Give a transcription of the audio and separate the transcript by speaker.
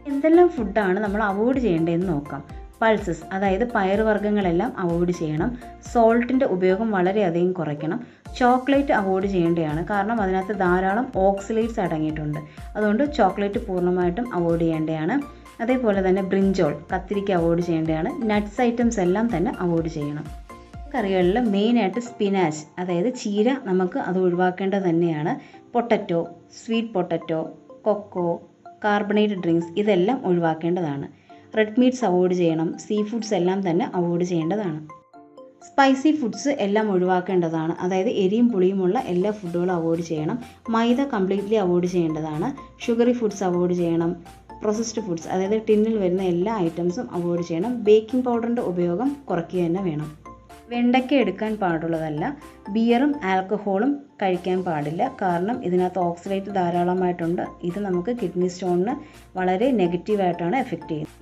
Speaker 1: എന്തെല്ലാം ഫുഡാണ് നമ്മൾ അവോയ്ഡ് ചെയ്യേണ്ടതെന്ന് നോക്കാം. പൾസസ് അതായത് പയറുവർഗ്ഗങ്ങളെല്ലാം അവോയ്ഡ് ചെയ്യണം. സോൾട്ടിൻ്റെ ഉപയോഗം വളരെയധികം കുറയ്ക്കണം. ചോക്ലേറ്റ് അവോയ്ഡ് ചെയ്യേണ്ടതാണ്, കാരണം അതിനകത്ത് ധാരാളം ഓക്സലേറ്റ്സ് അടങ്ങിയിട്ടുണ്ട്. അതുകൊണ്ട് ചോക്ലേറ്റ് പൂർണ്ണമായിട്ടും അവോയ്ഡ് ചെയ്യേണ്ടതാണ്. അതേപോലെ തന്നെ ബ്രിഞ്ചോൾ, കത്തിരിക്ക അവോയ്ഡ് ചെയ്യേണ്ടതാണ്. നട്ട്സ് ഐറ്റംസ് എല്ലാം തന്നെ അവോയ്ഡ് ചെയ്യണം. കറികളിൽ മെയിനായിട്ട് സ്പിനാച്ച് അതായത് ചീര നമുക്ക് അത് ഒഴിവാക്കേണ്ടത് തന്നെയാണ്. Potato, sweet potato, cocoa, carbonated drinks ഇതെല്ലാം ഒഴിവാക്കേണ്ടതാണ്. റെഡ് മീറ്റ്സ് അവോയ്ഡ് ചെയ്യണം. സീ ഫുഡ്സ് എല്ലാം തന്നെ അവോയ്ഡ് ചെയ്യേണ്ടതാണ്. സ്പൈസി ഫുഡ്സ് എല്ലാം ഒഴിവാക്കേണ്ടതാണ്, അതായത് എരിയും പുളിയുമുള്ള എല്ലാ ഫുഡുകളും അവോയ്ഡ് ചെയ്യണം. മൈദ കംപ്ലീറ്റ്ലി അവോയ്ഡ് ചെയ്യേണ്ടതാണ്. ഷുഗറി ഫുഡ്സ് അവോയ്ഡ് ചെയ്യണം. പ്രോസസ്ഡ് ഫുഡ്സ് അതായത് ടിന്നിൽ വരുന്ന എല്ലാ ഐറ്റംസും അവോയ്ഡ് ചെയ്യണം. ബേക്കിംഗ് പൗഡറിൻ്റെ ഉപയോഗം കുറയ്ക്കുക തന്നെ വേണം. വെണ്ടയ്ക്ക എടുക്കാൻ പാടുള്ളതല്ല. ബിയറും ആൽക്കഹോളും കഴിക്കാൻ പാടില്ല, കാരണം ഇതിനകത്ത് ഓക്സലേറ്റ് ധാരാളമായിട്ടുണ്ട്. ഇത് നമുക്ക് കിഡ്നി സ്റ്റോണിന് വളരെ നെഗറ്റീവായിട്ടാണ് എഫക്റ്റ് ചെയ്യുന്നത്.